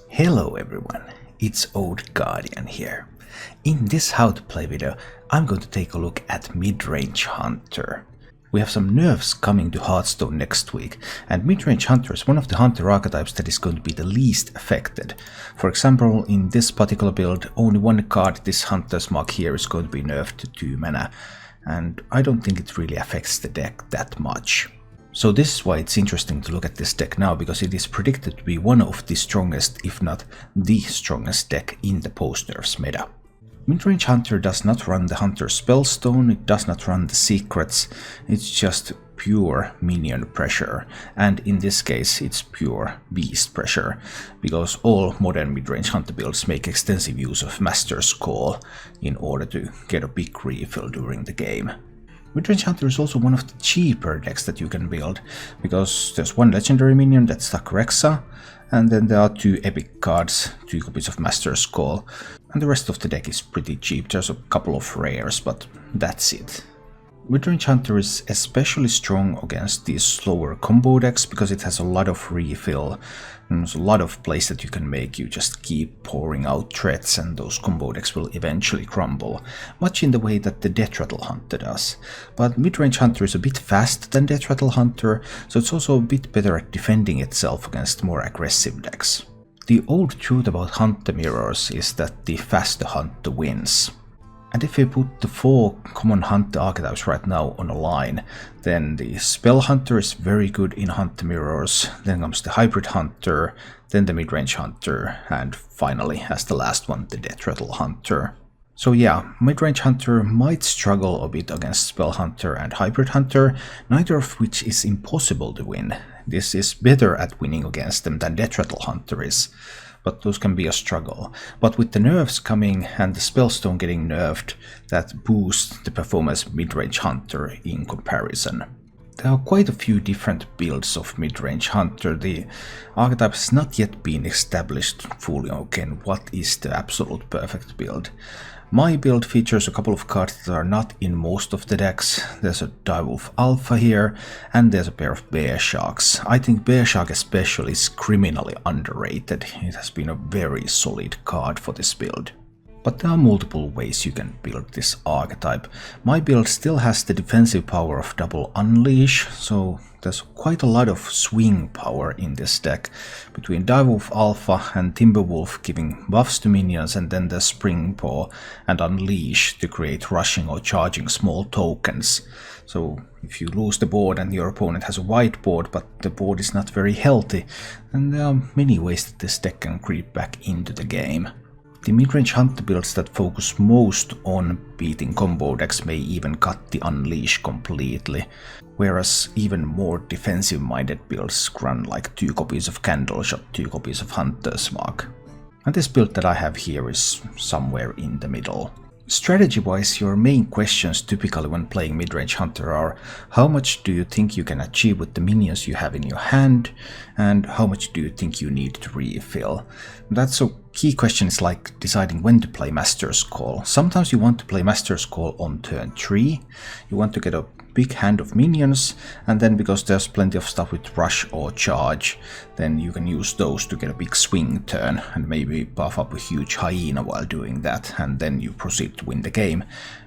Hello everyone, it's Odd Guardian here. In this how to play video, I'm going to take a look at Midrange Hunter. We have some nerfs coming to Hearthstone next week, and Midrange Hunter is one of the hunter archetypes that is going to be the least affected. For example, in this particular build, only one card, this Hunter's Mark here, is going to be nerfed to 2 mana, and I don't think it really affects the deck that much. So this is why it's interesting to look at this deck now, because it is predicted to be one of the strongest, if not the strongest deck in the post-nerfs meta. Midrange Hunter does not run the Hunter Spellstone, it does not run the secrets, it's just pure minion pressure, and in this case it's pure beast pressure, because all modern Midrange Hunter builds make extensive use of Master's Call in order to get a big refill during the game. Midrange Hunter is also one of the cheaper decks that you can build, because there's one legendary minion, that's Rexa, and then there are 2 epic cards, 2 copies of Master's Call, and the rest of the deck is pretty cheap. There's a couple of rares, but that's it. Midrange Hunter is especially strong against these slower combo decks because it has a lot of refill, and there's a lot of plays that you can make. You just keep pouring out threats and those combo decks will eventually crumble, much in the way that the Death Rattle Hunter does. But Midrange Hunter is a bit faster than Death Rattle Hunter, so it's also a bit better at defending itself against more aggressive decks. The old truth about Hunter mirrors is that the faster Hunter wins. And if we put the 4 common Hunter archetypes right now on a line, then the Spell Hunter is very good in Hunter mirrors, then comes the Hybrid Hunter, then the Midrange Hunter, and finally, as the last one, the Death Rattle Hunter. So yeah, Midrange Hunter might struggle a bit against Spell Hunter and Hybrid Hunter, neither of which is impossible to win. This is better at winning against them than Death Rattle Hunter is, but those can be a struggle. But with the nerfs coming and the Spellstone getting nerfed, that boosts the performance of Midrange Hunter in comparison. There are quite a few different builds of Midrange Hunter. The archetype has not yet been established fully. Again, what is the absolute perfect build? My build features a couple of cards that are not in most of the decks. There's a Direwolf Alpha here, and there's a pair of Bear Sharks. I think Bear Shark especially is criminally underrated. It has been a very solid card for this build. But there are multiple ways you can build this archetype. My build still has the defensive power of double Unleash, so there's quite a lot of swing power in this deck, between Direwolf Alpha and Timberwolf giving buffs to minions, and then the Spring Paw and Unleash to create rushing or charging small tokens. So if you lose the board and your opponent has a white board but the board is not very healthy, then there are many ways that this deck can creep back into the game. The Midrange Hunter builds that focus most on beating combo decks may even cut the Unleash completely, whereas even more defensive-minded builds run like 2 copies of Candleshot, 2 copies of Hunter's Mark. And this build that I have here is somewhere in the middle. Strategy-wise, your main questions typically when playing Midrange Hunter are: how much do you think you can achieve with the minions you have in your hand, and how much do you think you need to refill? That's a key question. Is like deciding when to play Master's Call. Sometimes you want to play Master's Call on turn 3, you want to get a big hand of minions, and then because there's plenty of stuff with rush or charge, then you can use those to get a big swing turn and maybe buff up a huge hyena while doing that, and then you proceed to win the game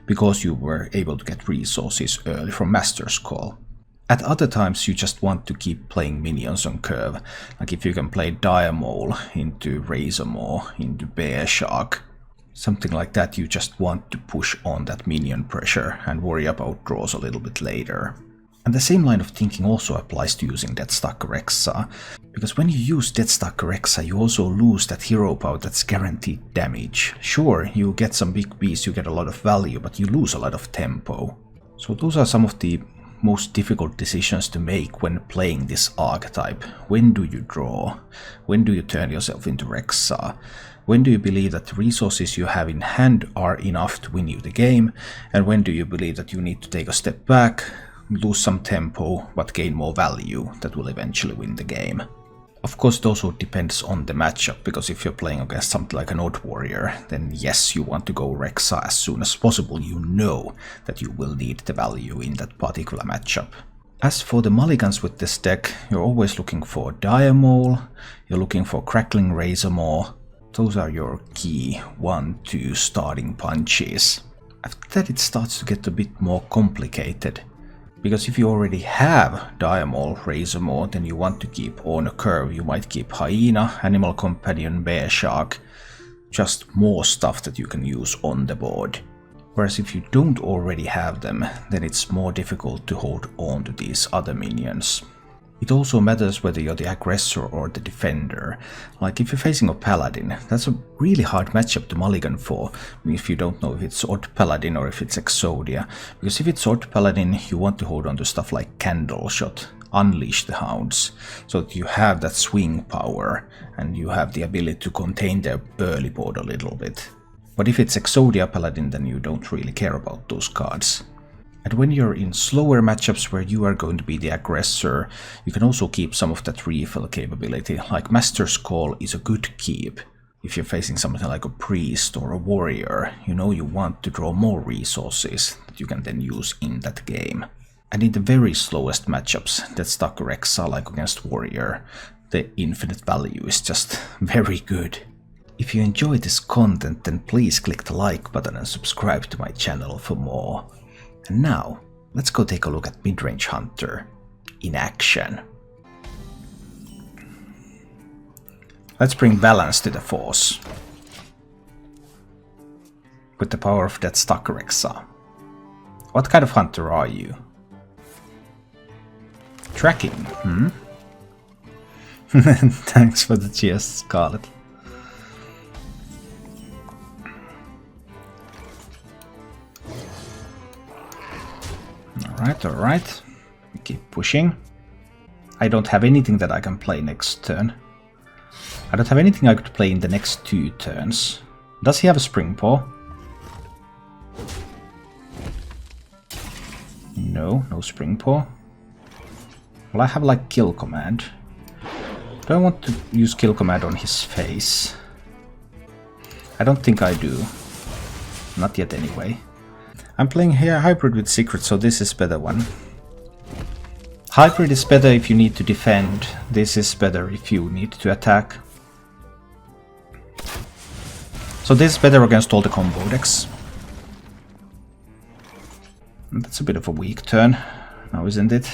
because you were able to get resources early from Master's Call. At other times you just want to keep playing minions on curve, like if you can play Dire Mole into Razormaw, into Bear Shark, something like that. You just want to push on that minion pressure and worry about draws a little bit later. And the same line of thinking also applies to using Deathstalker Rexa, because when you use Deathstalker Rexa you also lose that hero power that's guaranteed damage. Sure, you get some big beasts, you get a lot of value, but you lose a lot of tempo. So those are some of the most difficult decisions to make when playing this archetype. When do you draw? When do you turn yourself into Rexa? When do you believe that the resources you have in hand are enough to win you the game? And when do you believe that you need to take a step back, lose some tempo, but gain more value that will eventually win the game? Of course, it also depends on the matchup, because if you're playing against something like an Odd Warrior, then yes, you want to go Rexa as soon as possible. You know that you will need the value in that particular matchup. As for the mulligans with this deck, you're always looking for Diamole, you're looking for Crackling Razormaw. Those are your key 1-2 starting punches. After that it starts to get a bit more complicated. Because if you already have Diamole, Razormaw, then you want to keep on a curve. You might keep Hyena, Animal Companion, Bear Shark. Just more stuff that you can use on the board. Whereas if you don't already have them, then it's more difficult to hold on to these other minions. It also matters whether you're the aggressor or the defender. Like if you're facing a paladin, that's a really hard matchup to mulligan for, if you don't know if it's Odd Paladin or if it's Exodia. Because if it's Odd Paladin, you want to hold on to stuff like Candle Shot, Unleash the Hounds, so that you have that swing power and you have the ability to contain their early board a little bit. But if it's Exodia Paladin, then you don't really care about those cards. And when you're in slower matchups where you are going to be the aggressor, you can also keep some of that refill capability, like Master's Call is a good keep. If you're facing something like a priest or a warrior, you know you want to draw more resources that you can then use in that game. And in the very slowest matchups, that Stucker Exa like against warrior, the infinite value is just very good. If you enjoy this content, then please click the like button and subscribe to my channel for more. And now, let's go take a look at Midrange Hunter in action. Let's bring balance to the force with the power of that Stucker Exa. What kind of hunter are you? Tracking, Thanks for the cheers, Scarlet. Alright. We keep pushing. I don't have anything that I can play next turn. I don't have anything I could play in the next 2 turns. Does he have a Spring Paw? No Spring Paw. Well, I have like Kill Command. Do I want to use Kill Command on his face? I don't think I do. Not yet anyway. I'm playing here Hybrid with Secret, so this is better one. Hybrid is better if you need to defend. This is better if you need to attack. So this is better against all the combo decks. That's a bit of a weak turn now, isn't it?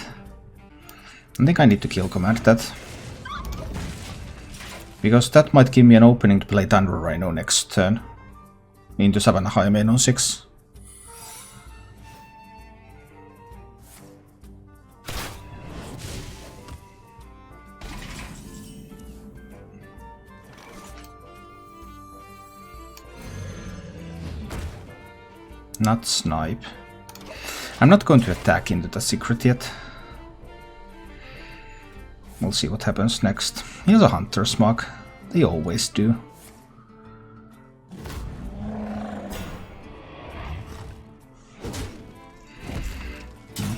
I think I need to Kill Command that. Because that might give me an opening to play Thunder Rhino next turn. Into Savannah High main on 6. Not snipe. I'm not going to attack into the secret yet. We'll see what happens next. He has a Hunter's Mark. They always do.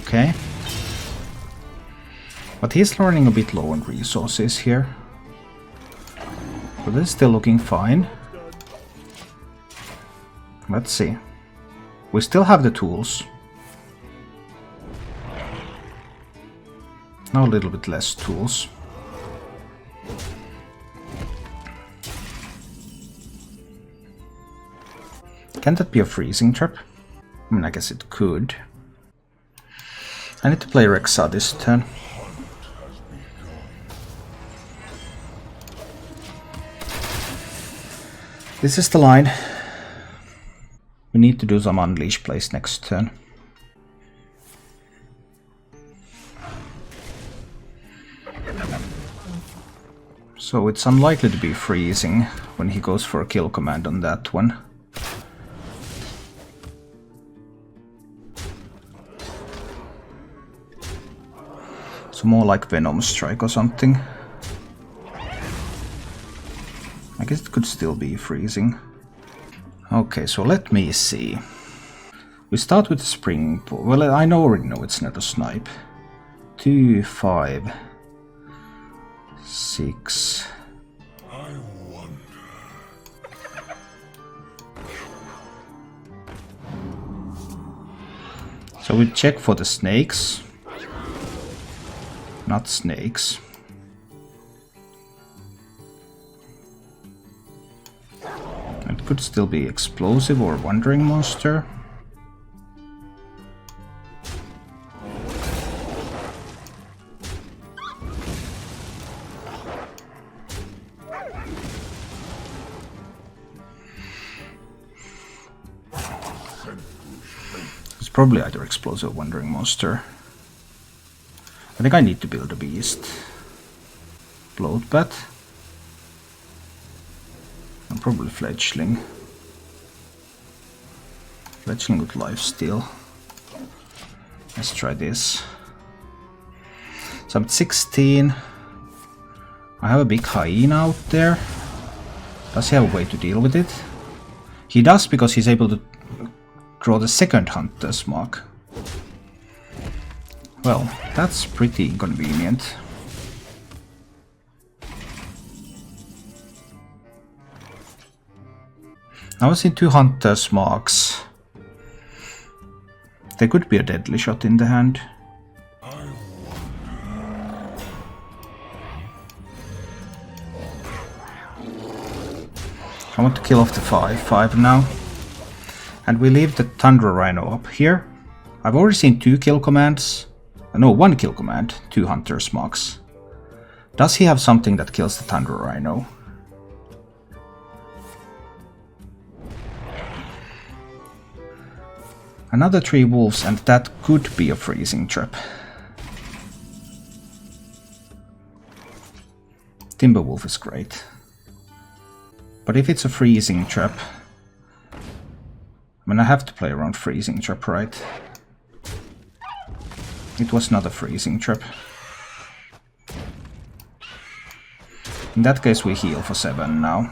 Okay. But he's running a bit low on resources here. But this is still looking fine. Let's see. We still have the tools. Now a little bit less tools. Can that be a freezing trap? I mean, I guess it could. I need to play Rexa this turn. This is the line. We need to do some Unleash plays next turn. So it's unlikely to be freezing when he goes for a Kill Command on that one. So more like Venom Strike or something. I guess it could still be freezing. Okay, so let me see. We start with Spring Paw. Well, I already know it's not a snipe. 2, 5, 6. So we check for the snakes. not snakes. It could still be explosive or wandering monster. It's probably either explosive or wandering monster. I think I need to build a beast. Bloatbat. And probably fledgling. Fledgling with lifesteal. Let's try this. So I'm at 16. I have a big hyena out there. Does he have a way to deal with it? He does, because he's able to draw the second hunter's mark. Well, that's pretty inconvenient. I was in 2 hunter's marks. There could be a deadly shot in the hand. I want to kill off the 5/5 now. And we leave the Thunder Rhino up here. I've already seen 2 kill commands. No, 1 kill command, 2 Hunter's marks. Does he have something that kills the Thunder Rhino? Another 3 wolves, and that could be a freezing trap. Timberwolf is great. But if it's a freezing trap, I mean, I have to play around freezing trap, right? It was not a freezing trap. In that case we heal for 7 now.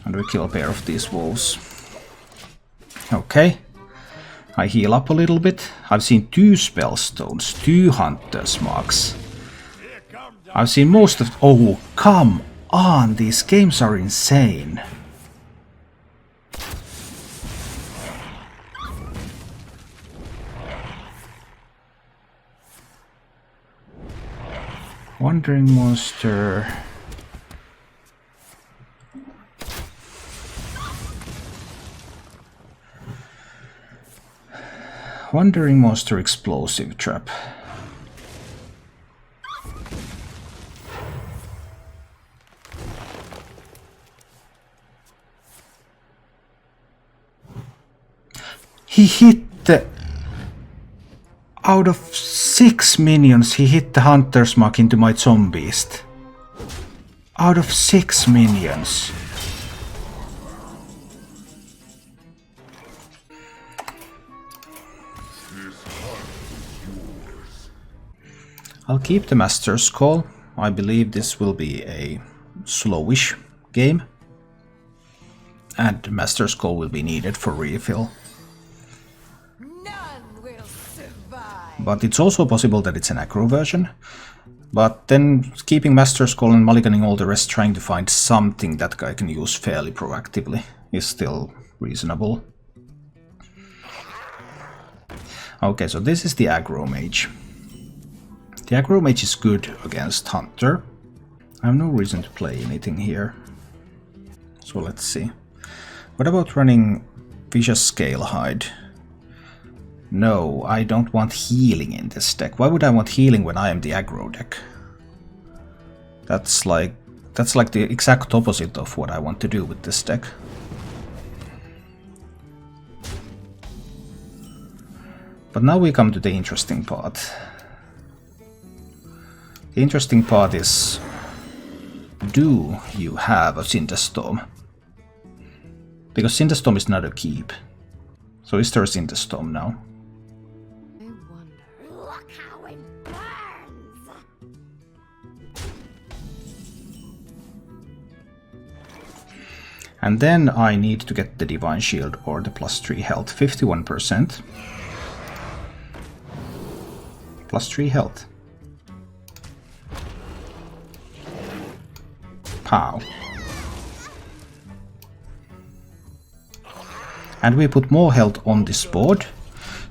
And we kill a pair of these wolves. Okay. I heal up a little bit. I've seen 2 spell stones, 2 hunter's marks. I've seen most of... Oh, come on! These games are insane. Wandering monster. Wandering monster explosive trap. He hit the... Out of 6 minions, he hit the Hunter's Mark into my Zombieist. Out of 6 minions. I'll keep the Master's Call. I believe this will be a slowish game. And Master's Call will be needed for refill. But it's also possible that it's an aggro version. But then keeping Master's Call and mulliganing all the rest, trying to find something that guy can use fairly proactively is still reasonable. Okay, so this is the aggro mage. The aggro mage is good against Hunter. I have no reason to play anything here. So let's see. What about running Vicious Scalehide? No, I don't want healing in this deck. Why would I want healing when I am the aggro deck? That's like the exact opposite of what I want to do with this deck. But now we come to the interesting part. The interesting part is, do you have a Cinderstorm? Because Cinderstorm is not a keep. So is there a Cinderstorm now? And then I need to get the Divine Shield or the +3 health, 51%. +3 health. Pow. And we put more health on this board.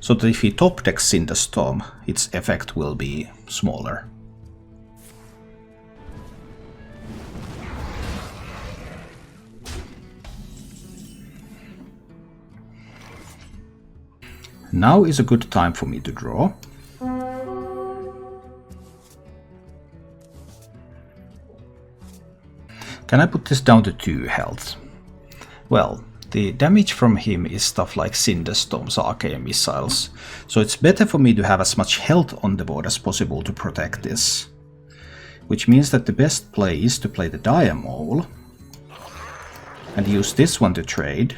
so that if he top decks Cinderstorm, its effect will be smaller. Now is a good time for me to draw. Can I put this down to 2 health? Well, the damage from him is stuff like Cinderstorms, Arcane Missiles, so it's better for me to have as much health on the board as possible to protect this. Which means that the best play is to play the Dire Maul, and use this one to trade,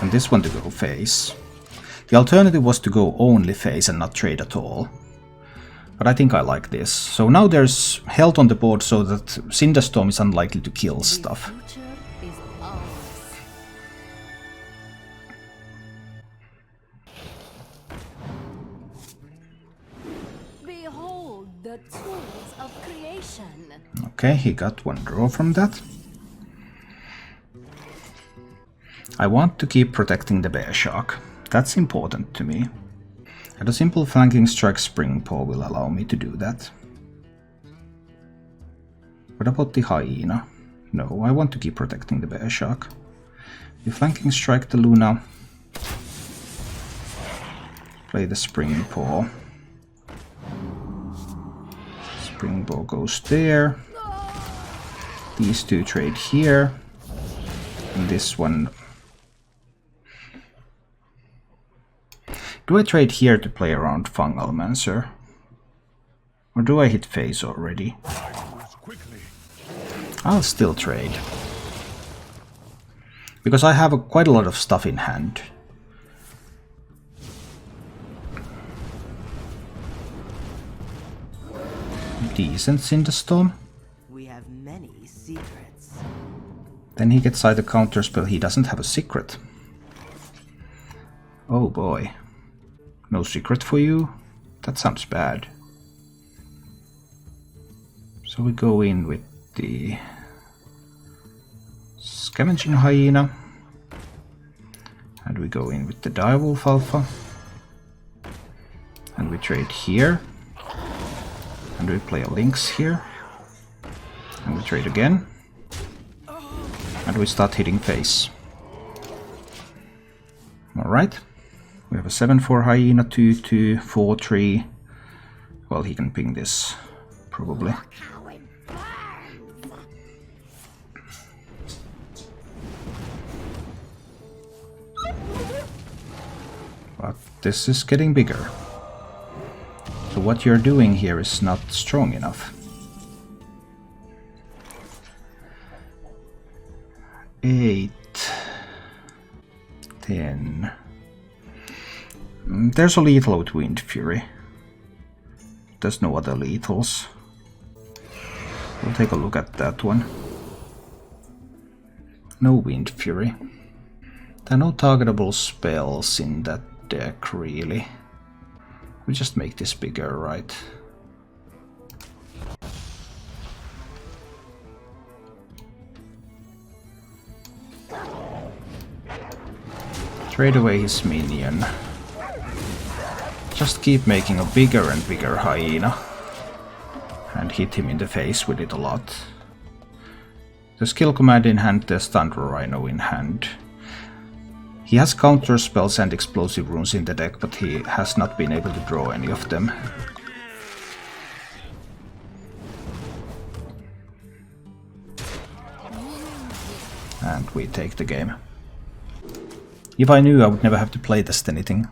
and this one to go face. The alternative was to go only face and not trade at all. But I think I like this. So now there's health on the board so that Cinderstorm is unlikely to kill stuff. Behold the tools of creation. Okay, he got 1 draw from that. I want to keep protecting the Bear Shark. That's important to me. And a simple flanking strike Spring Paw will allow me to do that. What about the Hyena? No, I want to keep protecting the Bear Shark. You flanking strike the Luna. Play the Spring Paw. Spring Paw goes there. These 2 trade here. And this one... Do I trade here to play around Fungalmancer? Or do I hit face already? I'll still trade. Because I have quite a lot of stuff in hand. Decent Cinderstorm. We have many secrets. Then he gets either counterspell, he doesn't have a secret. Oh boy. No secret for you? That sounds bad. So we go in with the Scavenging Hyena. And we go in with the Direwolf Alpha. And we trade here. And we play a Lynx here. And we trade again. And we start hitting face. Alright. We have a 7-4 Hyena, 2-2, 4-3. Well, he can ping this, probably. But this is getting bigger. So what you're doing here is not strong enough. 8, 10. There's a lethal with Wind Fury. There's no other lethals. We'll take a look at that one. No Wind Fury. There are no targetable spells in that deck, really. We just make this bigger, right? Trade away his minion. Just keep making a bigger and bigger Hyena. And hit him in the face with it a lot. There's Kill Command in hand, there's Thunder Rhino in hand. He has counter spells and explosive runes in the deck, but he has not been able to draw any of them. And we take the game. If I knew, I would never have to play test anything.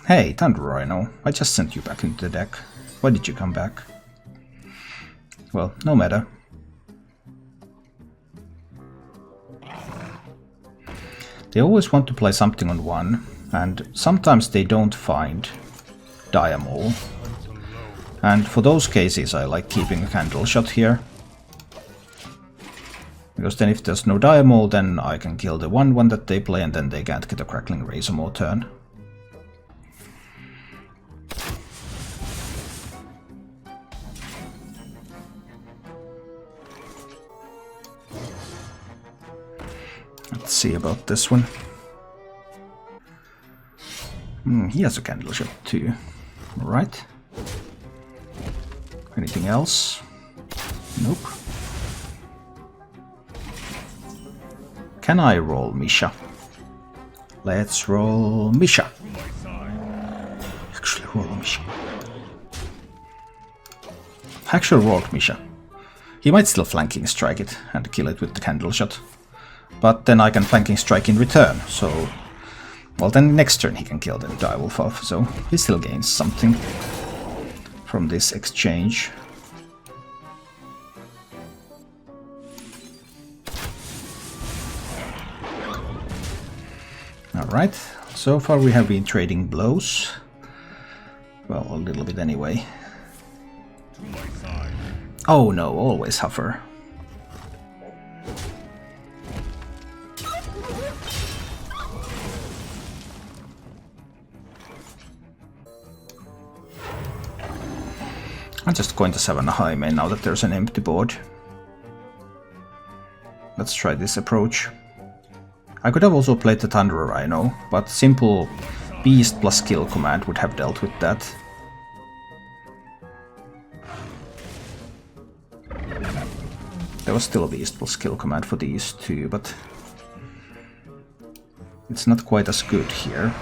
Hey, Thunder Rhino, I just sent you back into the deck. Why did you come back? Well, no matter. They always want to play something on 1, and sometimes they don't find Dire Maul. And for those cases I like keeping a Candle Shot here. Because then if there's no Dire Maul, then I can kill the 1/1 that they play and then they can't get a Crackling Razor more turn. Let's see about this one. He has a candle shot too. Alright. Anything else? Nope. Can I roll Misha? Let's roll Misha. Actually roll Misha. Actually rolled Misha. He might still flanking strike it and kill it with the candle shot. But then I can flanking strike in return, so... Well, then next turn he can kill the Direwolf off, so he still gains something from this exchange. Alright, so far we have been trading blows. Well, a little bit anyway. Oh no, always Huffer. I'm just going to summon a high main now that there's an empty board. Let's try this approach. I could have also played the Thunder Rhino, but simple Beast plus Kill command would have dealt with that. There was still a Beast plus Kill command for these two, but it's not quite as good here.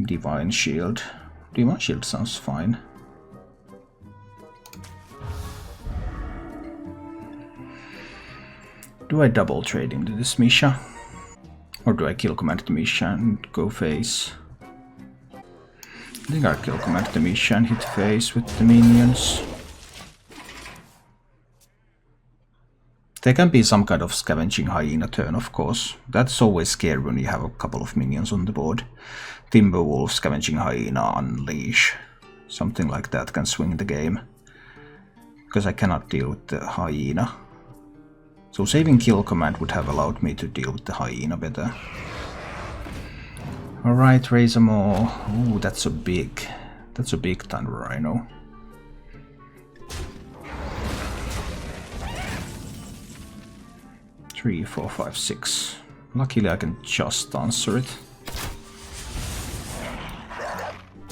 Divine Shield. Divine Shield sounds fine. Do I double trade into this Misha? Or do I kill command the Misha and go face? I think I'll kill command the Misha and hit face with the minions. There can be some kind of scavenging hyena turn, of course. That's always scary when you have a couple of minions on the board. Timberwolf, scavenging hyena, unleash. Something like that can swing the game. Because I cannot deal with the hyena. So saving kill command would have allowed me to deal with the hyena better. Alright, Razor Maw. Ooh, that's a big Thunder Rhino. Three, 4, 5, 6. Luckily I can just answer it.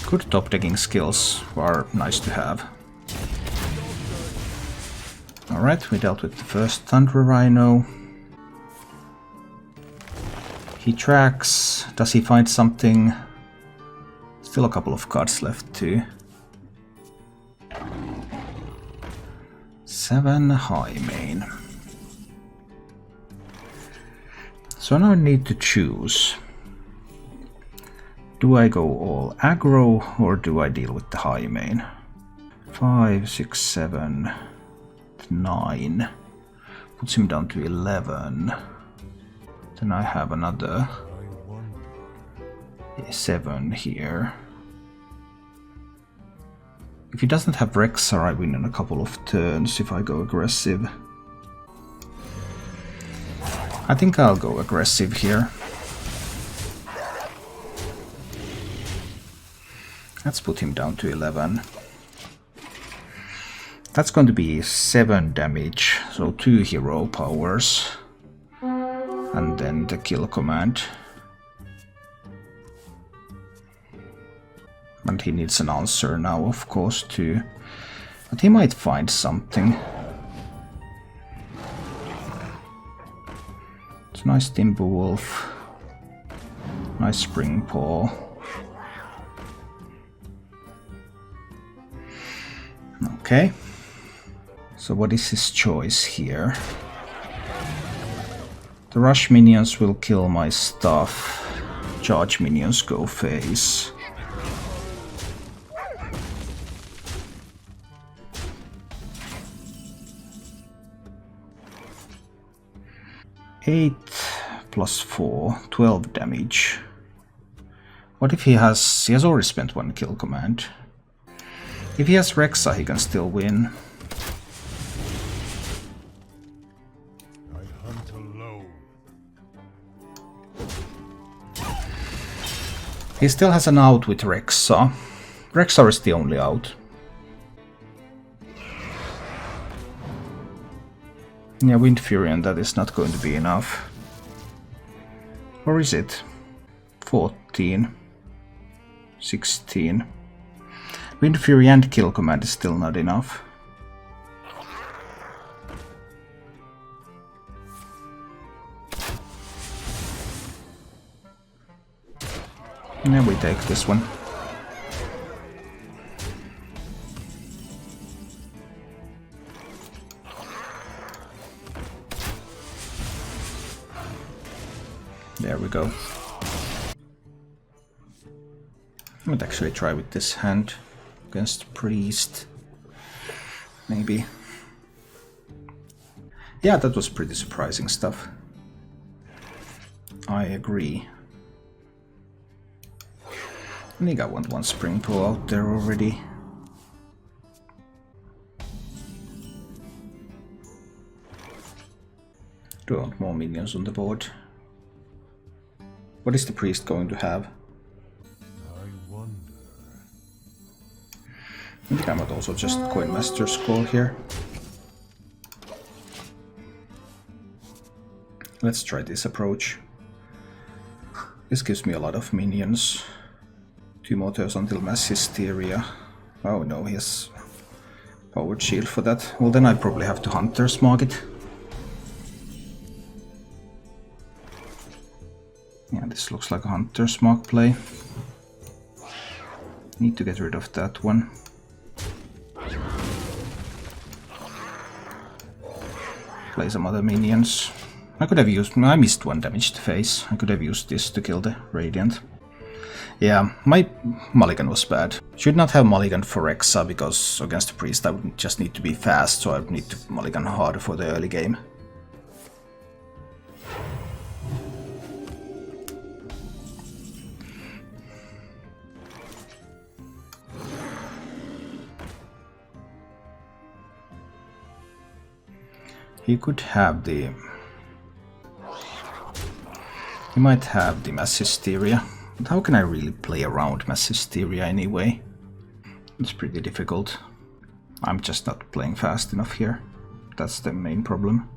Good top decking skills are nice to have. Alright, we dealt with the first Thunder Rhino. He tracks. Does he find something? Still a couple of cards left too. 7 high main. So now I need to choose. Do I go all aggro or do I deal with the high main? 5, 6, 7, 9. Puts him down to 11. Then I have another 7 here. If he doesn't have Rexar, I win in a couple of turns if I go aggressive. I think I'll go aggressive here. Let's put him down to 11. That's going to be 7 damage, so 2 hero powers. And then the kill command. And he needs an answer now, of course, too. But he might find something. It's a nice Timberwolf. Nice Spring Paw. Okay. So what is his choice here? The rush minions will kill my stuff. Charge minions go face. Eight plus 4, 12 damage. What if he has already spent 1 kill command? If he has Rexa, he can still win. I hunt alone. He still has an out with Rexa. Rexa is the only out. Yeah, Wind Fury and that is not going to be enough. Or is it? 14. 16. Wind Fury and Kill Command is still not enough. And then we take this one. There we go. I might actually try with this hand against Priest. Maybe. Yeah, that was pretty surprising stuff. I agree. I think I want one Spring Pull out there already. Do I want more minions on the board? What is the Priest going to have? I think I might also just Coin Master Scroll here. Let's try this approach. This gives me a lot of minions. 2 more turns until Mass Hysteria. Oh no, he has Powered Shield for that. Well, then I probably have to Hunter's Mark it. Yeah, this looks like a Hunter's Mark play. Need to get rid of that one. Play some other minions. I could have used... I missed 1 damage to face. I could have used this to kill the Radiant. Yeah, my mulligan was bad. Should not have mulligan for Rexa, because against the Priest I would just need to be fast, so I would need to mulligan harder for the early game. He could have the... He might have the Mass Hysteria. But how can I really play around Mass Hysteria anyway? It's pretty difficult. I'm just not playing fast enough here. That's the main problem.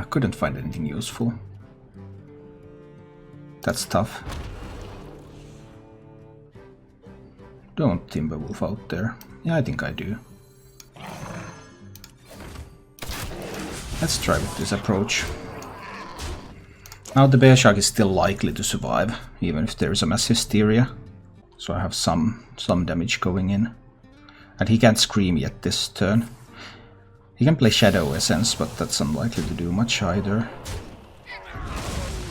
Couldn't find anything useful. That's tough. Don't Timberwolf out there. Yeah, I think I do. Let's try with this approach. Now the Bear Shark is still likely to survive, even if there is a Mass Hysteria. So I have some damage going in. And he can't Scream yet this turn. He can play Shadow Essence, but that's unlikely to do much either.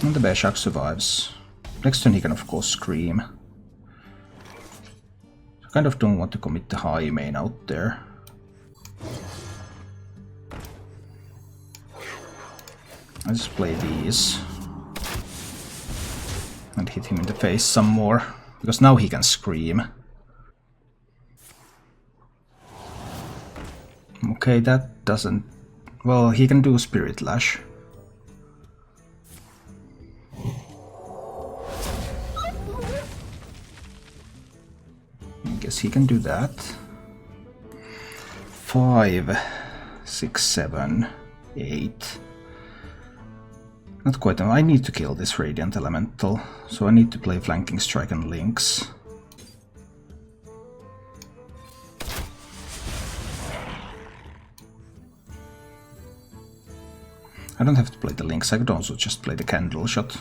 And the Bear Shark survives. Next turn he can of course Scream. I kind of don't want to commit the high main out there. I just play these. And hit him in the face some more. Because now he can Scream. Okay, that doesn't... Well, he can do Spirit Lash. I guess he can do that. 5, 6, 7, 8. Not quite. I need to kill this Radiant Elemental, so I need to play Flanking Strike and Lynx. I don't have to play the Lynx, I could also just play the Candle Shot.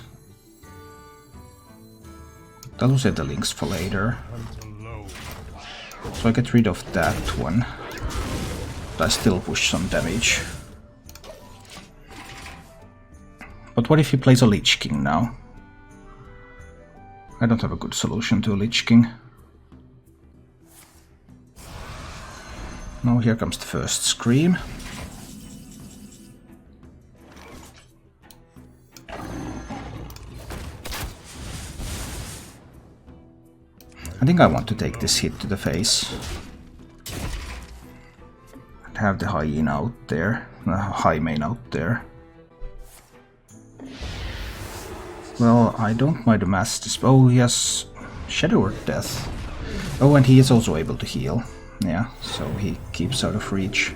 That'll save the Lynx for later. So I get rid of that one. But I still push some damage. But what if he plays a Lich King now? I don't have a good solution to a Lich King. Now here comes the first Scream. I think I want to take this hit to the face. And have the Hyena out there, High Main out there. Well, I don't mind a Mass Disp. Oh, he has Shadow or Death. Oh, and he is also able to heal. Yeah, so he keeps out of reach.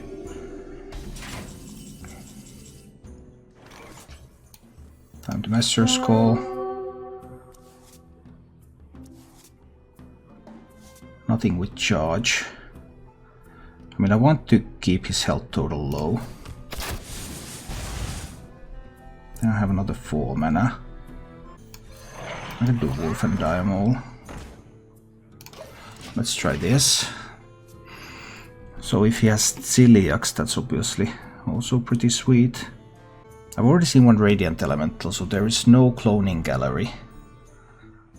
Time to Master's Call. Nothing with charge. I mean, I want to keep his health total low. Then I have another 4 mana. I can do Wolf and Diamol. Let's try this. So if he has Ciliax, that's obviously also pretty sweet. I've already seen one Radiant Elemental, so there is no cloning gallery.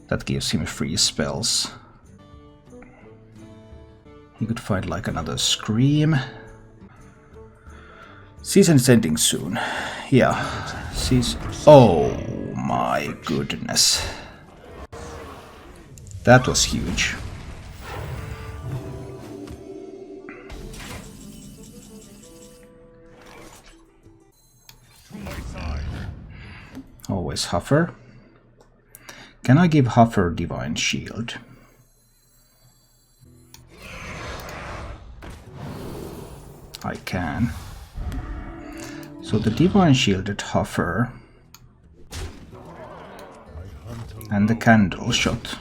That gives him free spells. He could find like another Scream. Season is ending soon. Yeah. Oh my goodness. That was huge. Always Huffer. Can I give Huffer Divine Shield? I can. So the Divine Shielded Huffer and the Candle Shot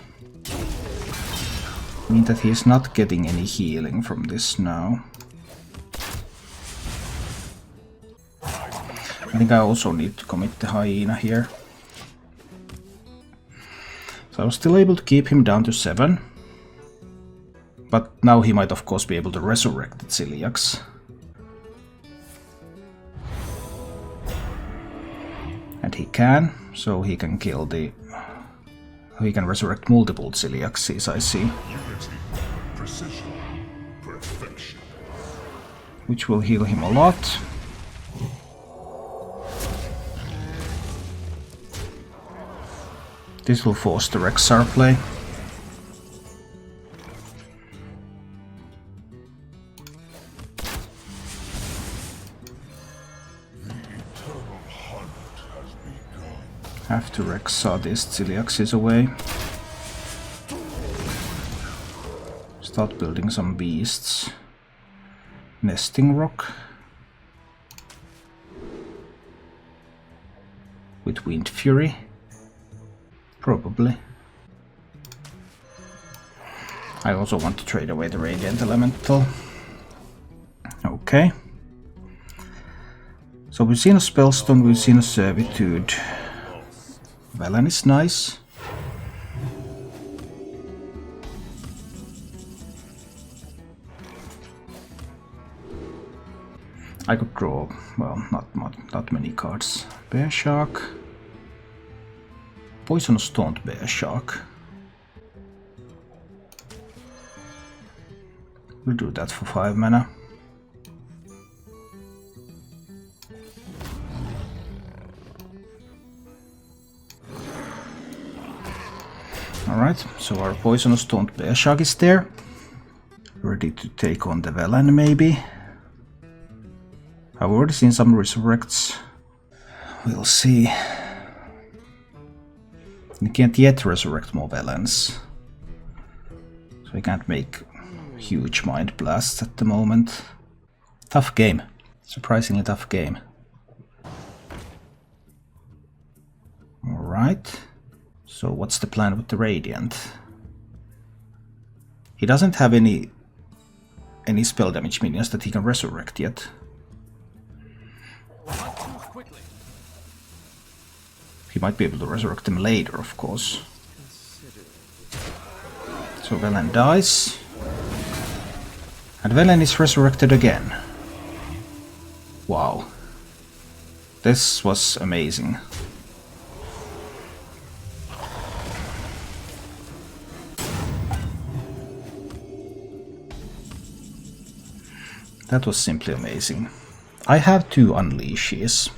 mean that he is not getting any healing from this now. I think I also need to commit the Hyena here. So I was still able to keep him down to 7. But now he might of course be able to resurrect the Ciliax. And he can, so he can kill the... He can resurrect multiple Ciliaxes, I see. Unity, precision, perfection. Which will heal him a lot. This will force the Rexar play. Have to Rexar these Ciliaxes away. Start building some beasts. Nesting Rock. With Wind Fury. Probably. I also want to trade away the Radiant Elemental. Okay. So we've seen a Spellstone, we've seen a Servitude. Velen is nice. I could draw, well, not many cards. Bear Shark. Poisonous Taunt Bear Shark. We'll do that for 5 mana. Alright, so our Poisonous Taunt Bear Shark is there. Ready to take on the Velen, maybe. I've already seen some Resurrects. We'll see. We can't yet resurrect more Velens. So we can't make huge Mind Blasts at the moment. Tough game. Surprisingly tough game. Alright. So what's the plan with the Radiant? He doesn't have any spell damage minions that he can resurrect yet. He might be able to resurrect them later, of course. So Velen dies. And Velen is resurrected again. Wow. This was amazing. That was simply amazing. I have 2 unleashes.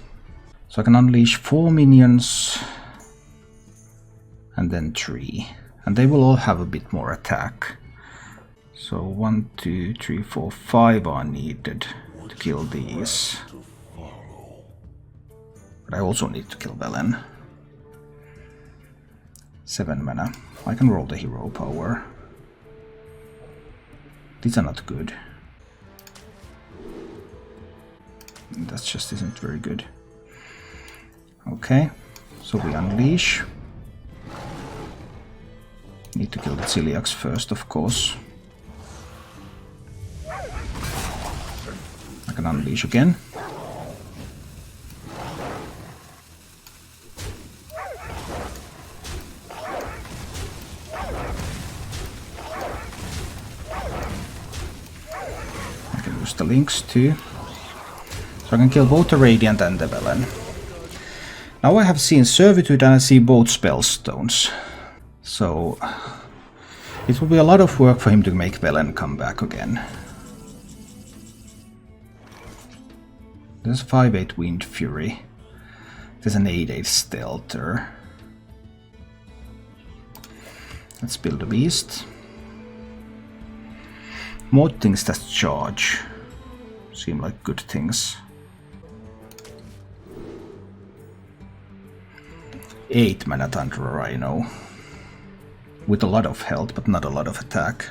So I can unleash 4 minions and then 3. And they will all have a bit more attack. So 1, 2, 3, 4, 5 are needed to kill these. But I also need to kill Velen. 7 mana. I can roll the hero power. These are not good. That just isn't very good. Okay, so we unleash. Need to kill the Celiacs first, of course. I can unleash again. I can use the links too. So I can kill both the Radiant and the Velen. Now I have seen Servitude and I see both Spellstones. So it will be a lot of work for him to make Velen come back again. There's a 5/8 Wind Fury. There's an 8/8 Stealther. Let's build a beast. More things that charge. Seem like good things. 8 mana Thunderer Rhino. With a lot of health, but not a lot of attack.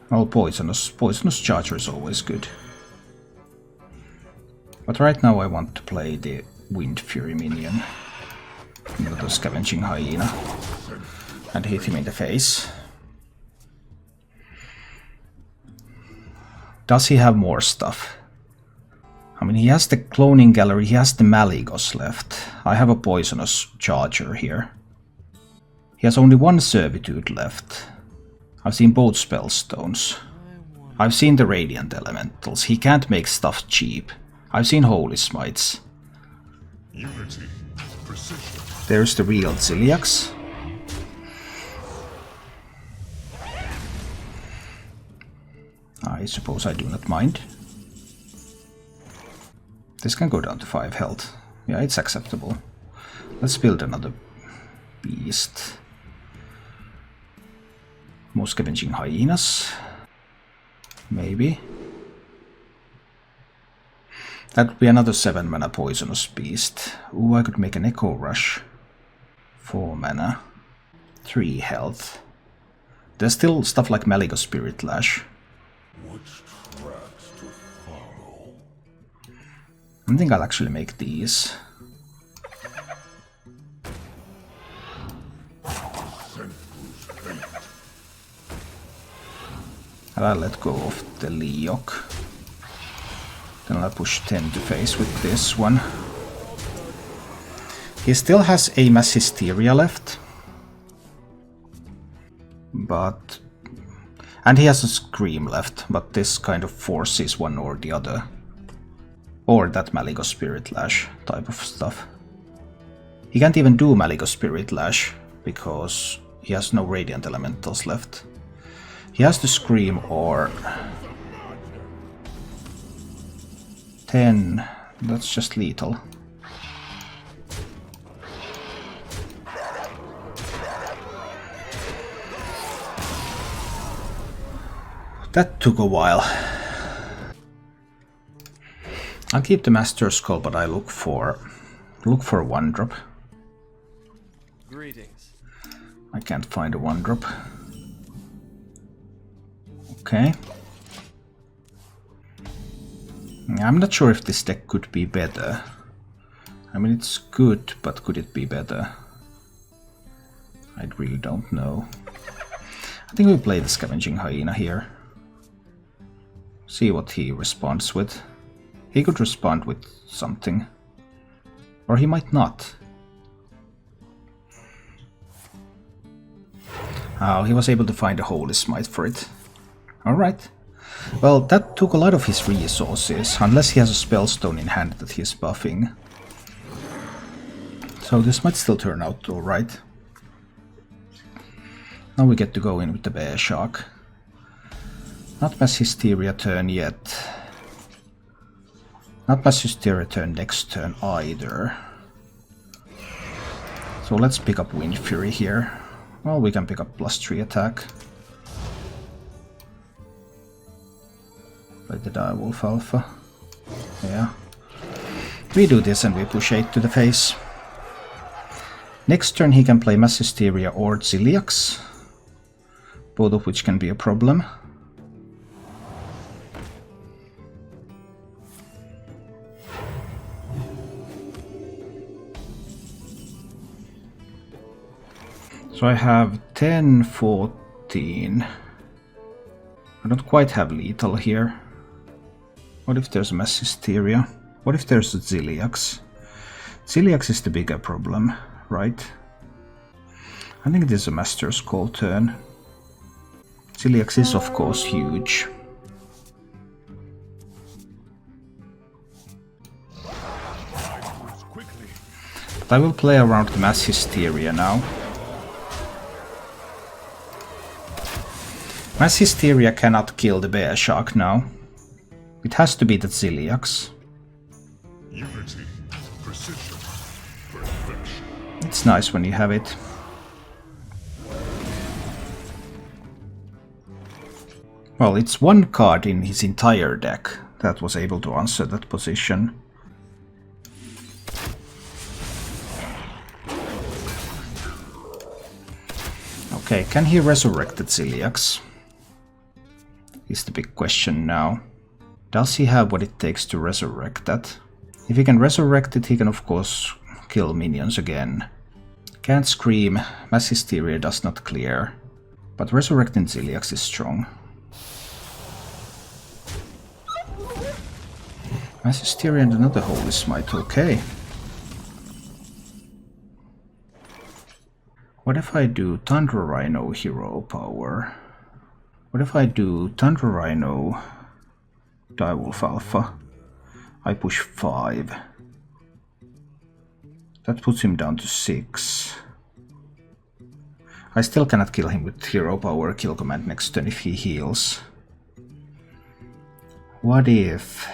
Well, Poisonous Charger is always good. But right now I want to play the Wind Fury minion. The Scavenging Hyena. And hit him in the face. Does he have more stuff? I mean, he has the Cloning Gallery, he has the Malygos left. I have a Poisonous Charger here. He has only one Servitude left. I've seen both Spellstones. I've seen the Radiant Elementals. He can't make stuff cheap. I've seen Holy Smites. Unity, precision. There's the real Celiacs. I suppose I do not mind. This can go down to 5 health. Yeah, it's acceptable. Let's build another beast. More Scavenging Hyenas. Maybe. That would be another 7 mana Poisonous Beast. Ooh, I could make an Echo Rush. 4 mana. 3 health. There's still stuff like Malygos Spirit Lash. Which tracks to follow? I think I'll actually make these. And I'll let go of the Leok. Then I'll push 10 to face with this one. He still has a Mass Hysteria left. But... and he has a Scream left, but this kind of forces one or the other. Or that Malygos Spirit Lash type of stuff. He can't even do Malygos Spirit Lash, because he has no Radiant Elementals left. He has to Scream or... 10, that's just lethal. That took a while. I'll keep the Master Skull, but I look for 1-drop. Greetings. I can't find a 1-drop. Okay. I'm not sure if this deck could be better. I mean, it's good, but could it be better? I really don't know. I think we'll play the Scavenging Hyena here. See what he responds with. He could respond with something. Or he might not. Oh, he was able to find a Holy Smite for it. Alright. Well, that took a lot of his resources, unless he has a Spellstone in hand that he's buffing. So this might still turn out alright. Now we get to go in with the Bear Shark. Not Mass Hysteria turn yet. Not Mass Hysteria turn next turn either. So let's pick up Wind Fury here. Well, we can pick up +3 attack. Play the Direwolf Alpha. Yeah. We do this and we push 8 to the face. Next turn he can play Mass Hysteria or Celiacs. Both of which can be a problem. So I have 10, 14. I don't quite have lethal here. What if there's a mass hysteria? What if there's a Ziliax? Ziliax is the bigger problem, right? I think this is a Master's Call turn. Ziliax is of course huge. But I will play around the mass hysteria now. Mass hysteria cannot kill the bear shark now. It has to be the Ziliax. Unity, precision, perfection. It's nice when you have it. Well, it's one card in his entire deck that was able to answer that position. Okay, can he resurrect the Ziliax? Is the big question now. Does he have what it takes to resurrect that? If he can resurrect it, he can of course kill minions again. Can't scream, mass hysteria does not clear. But resurrecting Ziliax is strong. Mass hysteria and another holy smite, okay. What if I do Thunder Rhino hero power? What if I do Thunder Rhino Direwolf Alpha? I push 5. That puts him down to 6. I still cannot kill him with hero power kill command next turn if he heals. What if...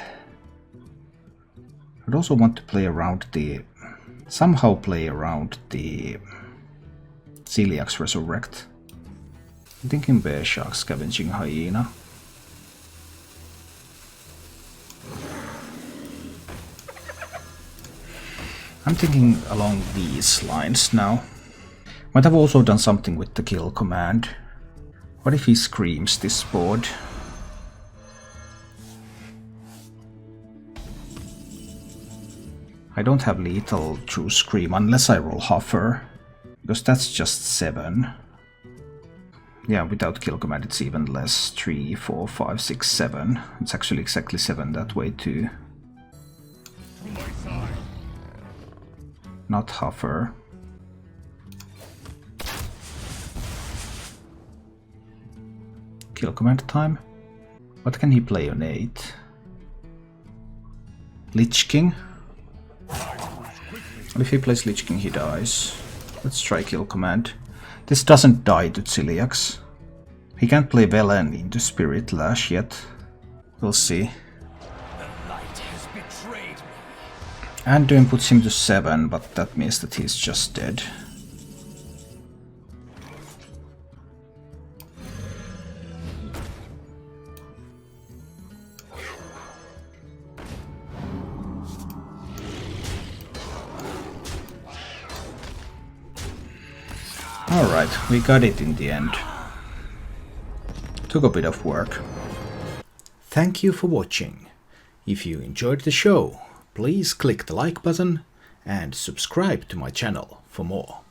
I'd also want to play around the... somehow play around the Ziliax Resurrect. I'm thinking Bear Shark, Scavenging Hyena. I'm thinking along these lines now. Might have also done something with the kill command. What if he screams this board? I don't have lethal through scream unless I roll Huffer, because that's just 7. Yeah, without kill command it's even less. 3, 4, 5, 6, 7. It's actually exactly 7 that way too. Not Huffer. Kill command time. What can he play on 8? Lich King. Well, if he plays Lich King he dies. Let's try kill command. This doesn't die to Ziliax. He can't play Velen into Spirit Lash yet. We'll see. Anduin puts him to 7, but that means that he's just dead. Alright, we got it in the end. Took a bit of work. Thank you for watching. If you enjoyed the show, please click the like button and subscribe to my channel for more.